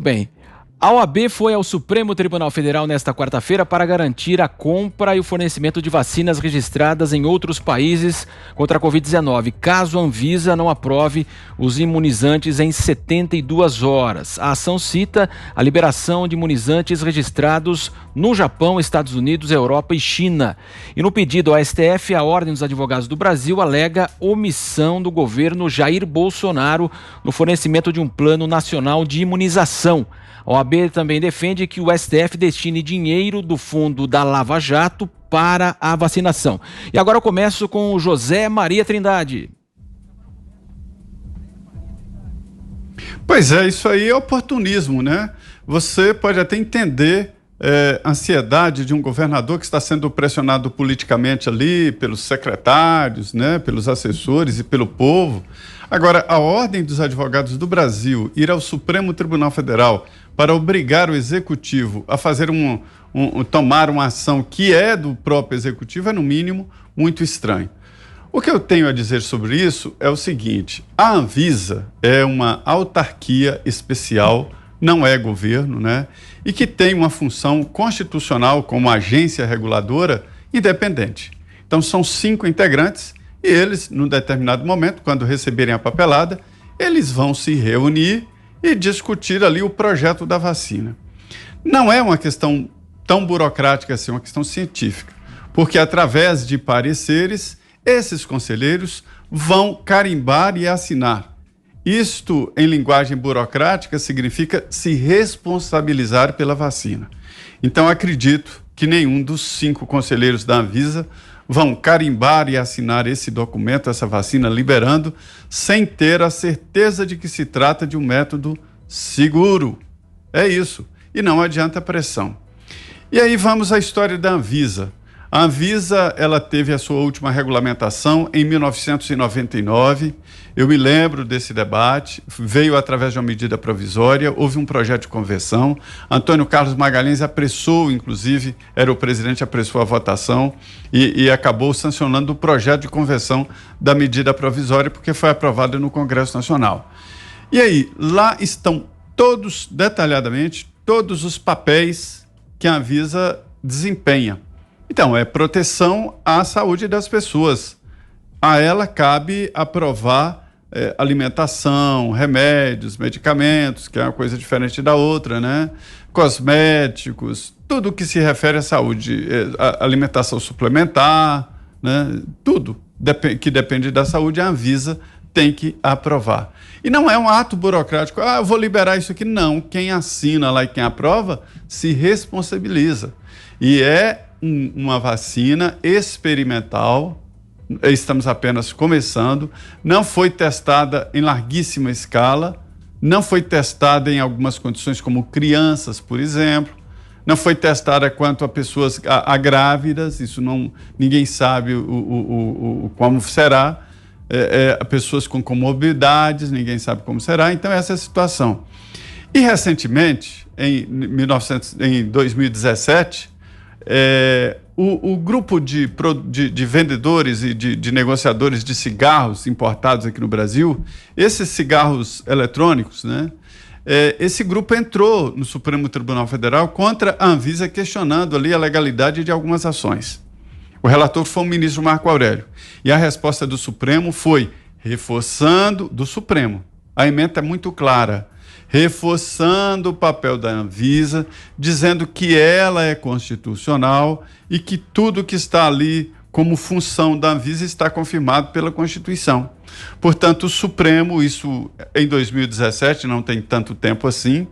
bem. A OAB foi ao Supremo Tribunal Federal nesta quarta-feira para garantir a compra e o fornecimento de vacinas registradas em outros países contra a Covid-19, caso a Anvisa não aprove os imunizantes em 72 horas. A ação cita a liberação de imunizantes registrados no Japão, Estados Unidos, Europa e China. E no pedido ao STF, a Ordem dos Advogados do Brasil alega omissão do governo Jair Bolsonaro no fornecimento de um plano nacional de imunização. A OAB também defende que o STF destine dinheiro do fundo da Lava Jato para a vacinação. E agora eu começo com o José Maria Trindade. Pois é, isso aí é oportunismo, né? Você pode até entender a ansiedade de um governador que está sendo pressionado politicamente ali pelos secretários, né, pelos assessores e pelo povo. Agora, a Ordem dos Advogados do Brasil ir ao Supremo Tribunal Federal para obrigar o Executivo a fazer tomar uma ação que é do próprio Executivo é, no mínimo, muito estranho. O que eu tenho a dizer sobre isso é o seguinte: a Anvisa é uma autarquia especial, não é governo, né? E que tem uma função constitucional como agência reguladora independente. Então, são 5 integrantes e eles, num determinado momento, quando receberem a papelada, eles vão se reunir e discutir ali o projeto da vacina. Não é uma questão tão burocrática assim, é uma questão científica, porque através de pareceres, esses conselheiros vão carimbar e assinar. Isto, em linguagem burocrática, significa se responsabilizar pela vacina. Então, acredito que nenhum dos 5 conselheiros da Anvisa vão carimbar e assinar esse documento, essa vacina, liberando, sem ter a certeza de que se trata de um método seguro. É isso. E não adianta pressão. E aí vamos à história da Anvisa. A Anvisa, ela teve a sua última regulamentação em 1999. Eu me lembro desse debate, veio através de uma medida provisória, houve um projeto de convenção. Antônio Carlos Magalhães apressou, inclusive, era o presidente, apressou a votação e acabou sancionando o projeto de convenção da medida provisória, porque foi aprovado no Congresso Nacional. E aí, lá estão todos, detalhadamente, todos os papéis que a Anvisa desempenha. Então, é proteção à saúde das pessoas. A ela cabe aprovar alimentação, remédios, medicamentos, que é uma coisa diferente da outra, né? Cosméticos, tudo que se refere à saúde, alimentação suplementar, né? Tudo que depende da saúde, a Anvisa tem que aprovar. E não é um ato burocrático, eu vou liberar isso aqui. Não, quem assina lá e quem aprova se responsabiliza. E é uma vacina experimental, estamos apenas começando, não foi testada em larguíssima escala, não foi testada em algumas condições como crianças, por exemplo, não foi testada quanto a pessoas grávidas, isso ninguém sabe como será, pessoas com comorbidades, ninguém sabe como será, então essa é a situação. E recentemente, em 2017, o grupo de vendedores e de negociadores de cigarros importados aqui no Brasil, esses cigarros eletrônicos, né? Esse grupo entrou no Supremo Tribunal Federal contra a Anvisa, questionando ali a legalidade de algumas ações. O relator foi o ministro Marco Aurélio. E a resposta do Supremo foi reforçando, do Supremo, a ementa é muito clara, reforçando o papel da Anvisa, dizendo que ela é constitucional e que tudo que está ali como função da Anvisa está confirmado pela Constituição. Portanto, o Supremo, isso em 2017, não tem tanto tempo assim,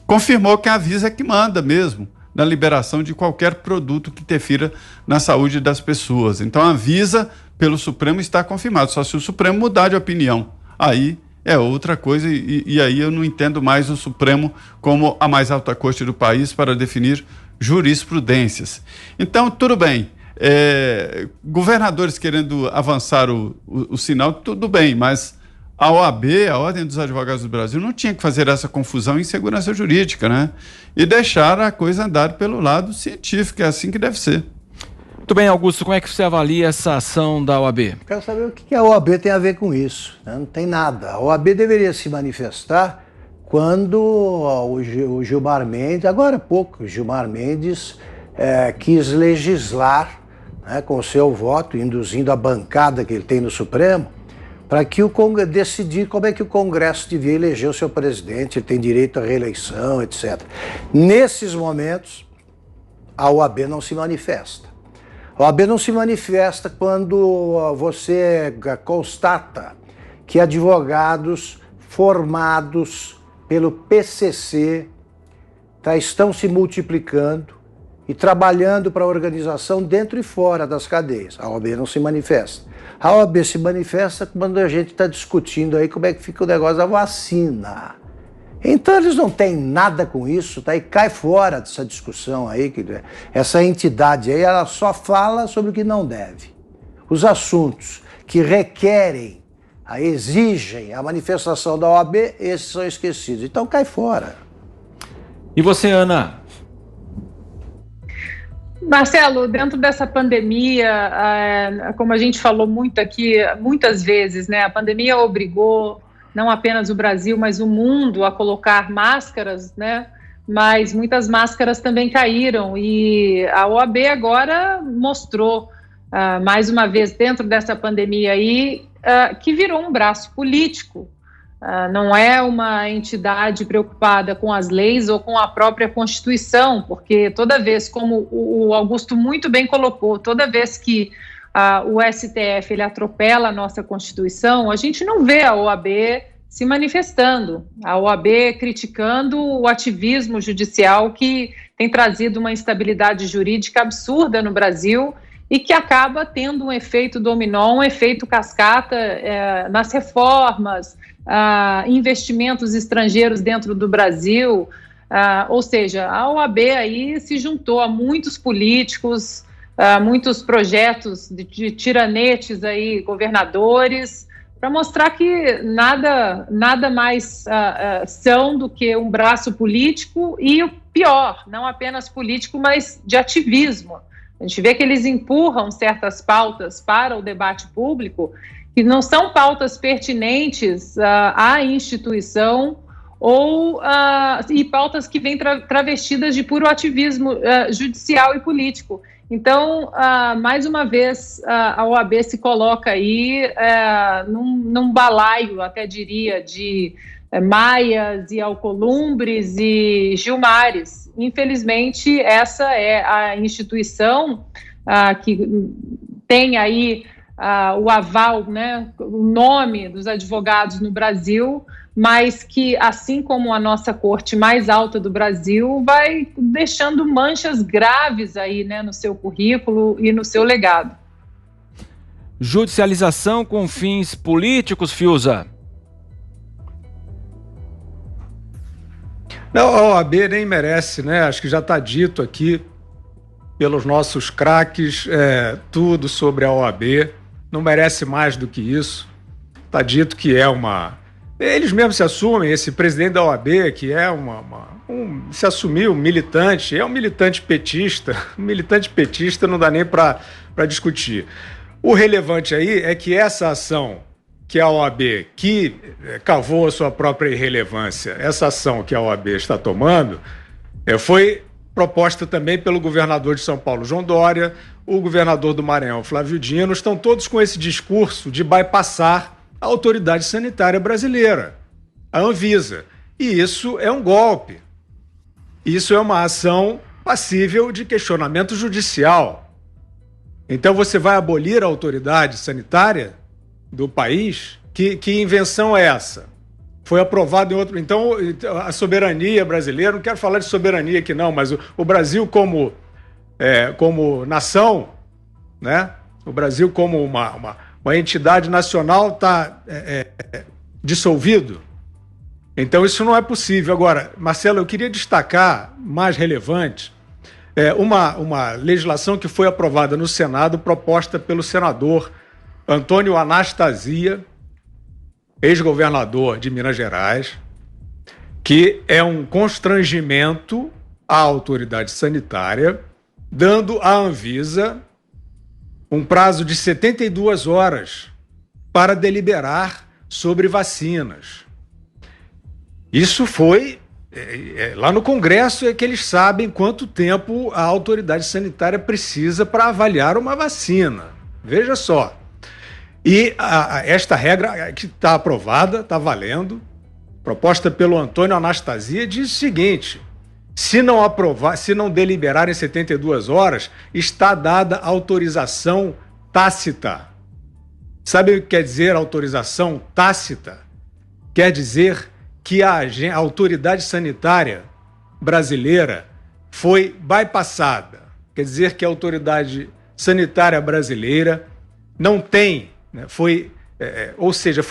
confirmou que a Anvisa é que manda mesmo na liberação de qualquer produto que interfira na saúde das pessoas. Então, a Anvisa, pelo Supremo, está confirmado. Só se o Supremo mudar de opinião, aí é outra coisa, e aí eu não entendo mais o Supremo como a mais alta corte do país para definir jurisprudências. Então, tudo bem, governadores querendo avançar o sinal, tudo bem, mas a OAB, a Ordem dos Advogados do Brasil, não tinha que fazer essa confusão em segurança jurídica, né? E deixar a coisa andar pelo lado científico, é assim que deve ser. Muito bem, Augusto, como é que você avalia essa ação da OAB? Quero saber o que a OAB tem a ver com isso, né? Não tem nada. A OAB deveria se manifestar quando o Gilmar Mendes, agora há pouco, o Gilmar Mendes quis legislar, né, com o seu voto, induzindo a bancada que ele tem no Supremo, para que decidir como é que o Congresso devia eleger o seu presidente, ele tem direito à reeleição, etc. Nesses momentos, a OAB não se manifesta. A OAB não se manifesta quando você constata que advogados formados pelo PCC estão se multiplicando e trabalhando para a organização dentro e fora das cadeias. A OAB não se manifesta. A OAB se manifesta quando a gente está discutindo aí como é que fica o negócio da vacina. Então eles não têm nada com isso, tá? E cai fora dessa discussão aí, que essa entidade aí, ela só fala sobre o que não deve. Os assuntos que requerem, exigem a manifestação da OAB, esses são esquecidos. Então cai fora. E você, Ana? Marcelo, dentro dessa pandemia, como a gente falou muito aqui, muitas vezes, né, a pandemia obrigou não apenas o Brasil, mas o mundo a colocar máscaras, né, mas muitas máscaras também caíram e a OAB agora mostrou, mais uma vez, dentro dessa pandemia aí, que virou um braço político. Não é uma entidade preocupada com as leis ou com a própria Constituição, porque toda vez, como o Augusto muito bem colocou, toda vez que o STF ele atropela a nossa Constituição, a gente não vê a OAB se manifestando, a OAB criticando o ativismo judicial que tem trazido uma instabilidade jurídica absurda no Brasil e que acaba tendo um efeito dominó, um efeito cascata nas reformas, investimentos estrangeiros dentro do Brasil, ou seja, a OAB aí se juntou a muitos políticos, muitos projetos de tiranetes aí, governadores, para mostrar que nada mais são do que um braço político e o pior, não apenas político, mas de ativismo. A gente vê que eles empurram certas pautas para o debate público que não são pautas pertinentes à instituição e pautas que vêm travestidas de puro ativismo judicial e político. Então, mais uma vez, a OAB se coloca aí num balaio, até diria, de Maias e Alcolumbres e Gilmares. Infelizmente, essa é a instituição que tem aí o aval, né, o nome dos advogados no Brasil, mas que, assim como a nossa corte mais alta do Brasil, vai deixando manchas graves aí, né, no seu currículo e no seu legado. Judicialização com fins políticos, Fiuza? Não, a OAB nem merece, né? Acho que já está dito aqui pelos nossos craques tudo sobre a OAB. Não merece mais do que isso. Está dito que é uma... Eles mesmos se assumem, esse presidente da OAB, que é se assumiu militante, é um militante petista. Militante petista não dá nem para discutir. O relevante aí é que essa ação que a OAB, que cavou a sua própria irrelevância, essa ação que a OAB está tomando, foi proposta também pelo governador de São Paulo, João Dória, o governador do Maranhão, Flávio Dino, estão todos com esse discurso de bypassar a autoridade sanitária brasileira, a Anvisa. E isso é um golpe. Isso é uma ação passível de questionamento judicial. Então você vai abolir a autoridade sanitária do país? Que invenção é essa? Foi aprovado em outro... Então, a soberania brasileira, não quero falar de soberania aqui não, mas o Brasil como nação, né? O Brasil como uma entidade nacional está dissolvido. Então, isso não é possível. Agora, Marcelo, eu queria destacar, mais relevante, uma legislação que foi aprovada no Senado, proposta pelo senador Antônio Anastasia, ex-governador de Minas Gerais, que é um constrangimento à autoridade sanitária, dando à Anvisa um prazo de 72 horas para deliberar sobre vacinas. Isso foi lá no Congresso, é que eles sabem quanto tempo a autoridade sanitária precisa para avaliar uma vacina. Veja só. E esta regra que está aprovada, está valendo, proposta pelo Antônio Anastasia, diz o seguinte: se não deliberar em 72 horas, está dada autorização tácita. Sabe o que quer dizer autorização tácita? Quer dizer que a autoridade sanitária brasileira foi bypassada. Quer dizer que a autoridade sanitária brasileira não tem, né, foi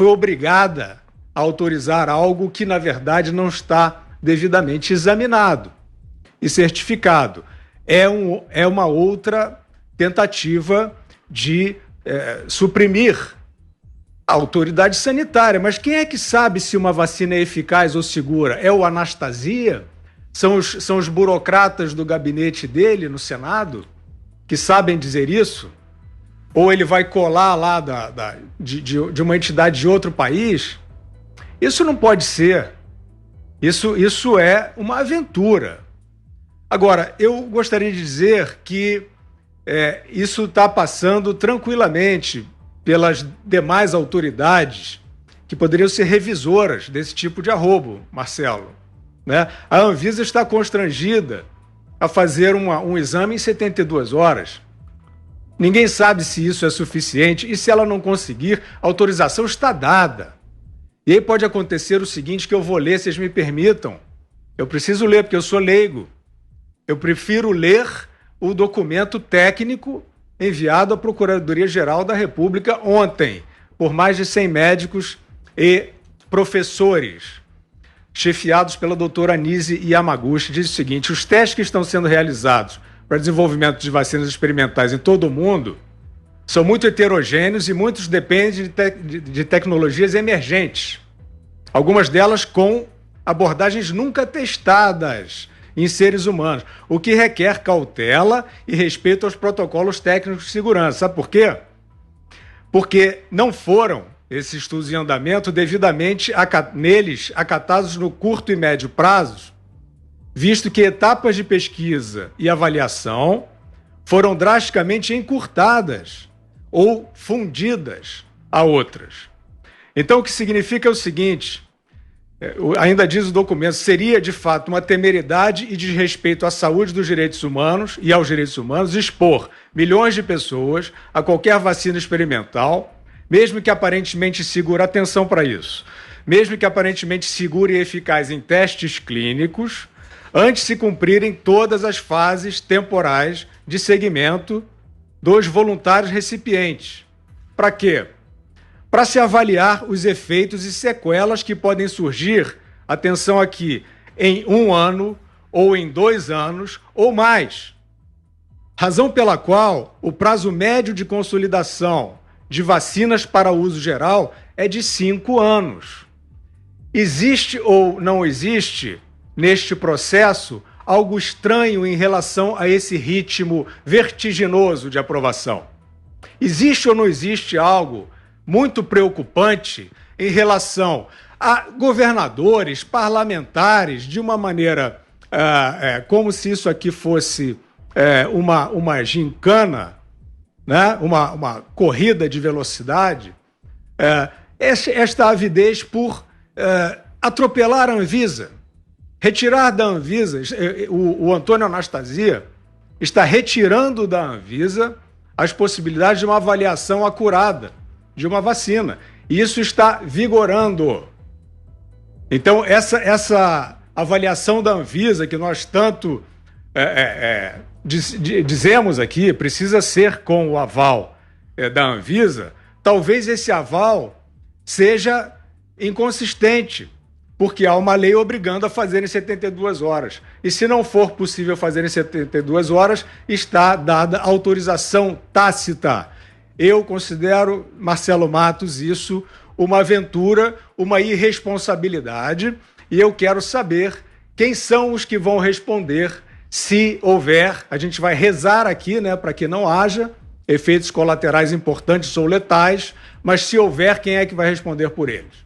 obrigada a autorizar algo que, na verdade, não está devidamente examinado e certificado. É uma outra tentativa de suprimir a autoridade sanitária. Mas quem é que sabe se uma vacina é eficaz ou segura? É o Anastasia? São os burocratas do gabinete dele no Senado que sabem dizer isso? Ou ele vai colar lá de uma entidade de outro país? Isso não pode ser. Isso é uma aventura. Agora, eu gostaria de dizer que isso está passando tranquilamente pelas demais autoridades que poderiam ser revisoras desse tipo de arrobo, Marcelo. Né? A Anvisa está constrangida a fazer um exame em 72 horas. Ninguém sabe se isso é suficiente e, se ela não conseguir, a autorização está dada. E aí pode acontecer o seguinte, que eu vou ler, vocês me permitam. Eu preciso ler, porque eu sou leigo. Eu prefiro ler o documento técnico enviado à Procuradoria-Geral da República ontem, por mais de 100 médicos e professores, chefiados pela doutora Anise Yamaguchi. Diz o seguinte: os testes que estão sendo realizados para desenvolvimento de vacinas experimentais em todo o mundo são muito heterogêneos e muitos dependem de tecnologias emergentes, algumas delas com abordagens nunca testadas em seres humanos, o que requer cautela e respeito aos protocolos técnicos de segurança. Sabe por quê? Porque não foram esses estudos em andamento devidamente neles acatados no curto e médio prazos, visto que etapas de pesquisa e avaliação foram drasticamente encurtadas ou fundidas a outras. Então, o que significa é o seguinte: ainda diz o documento, seria de fato uma temeridade e desrespeito à saúde dos direitos humanos e aos direitos humanos expor milhões de pessoas a qualquer vacina experimental, mesmo que aparentemente segura, atenção para isso, mesmo que aparentemente segura e eficaz em testes clínicos, antes de se cumprirem todas as fases temporais de segmento dos voluntários recipientes. Para quê? Para se avaliar os efeitos e sequelas que podem surgir, atenção aqui, em 1 ano ou em 2 anos ou mais. Razão pela qual o prazo médio de consolidação de vacinas para uso geral é de 5 anos. Existe ou não existe, neste processo, algo estranho em relação a esse ritmo vertiginoso de aprovação? Existe ou não existe algo muito preocupante em relação a governadores, parlamentares, de uma maneira como se isso aqui fosse uma gincana, né? uma corrida de velocidade, esta avidez por atropelar a Anvisa, retirar da Anvisa, o Antônio Anastasia está retirando da Anvisa as possibilidades de uma avaliação acurada de uma vacina. E isso está vigorando. Então, essa avaliação da Anvisa, que nós tanto dizemos aqui, precisa ser com o aval da Anvisa, talvez esse aval seja inconsistente, porque há uma lei obrigando a fazer em 72 horas. E se não for possível fazer em 72 horas, está dada autorização tácita. Eu considero, Marcelo Matos, isso uma aventura, uma irresponsabilidade, e eu quero saber quem são os que vão responder se houver. A gente vai rezar aqui, né, para que não haja efeitos colaterais importantes ou letais, mas se houver, quem é que vai responder por eles?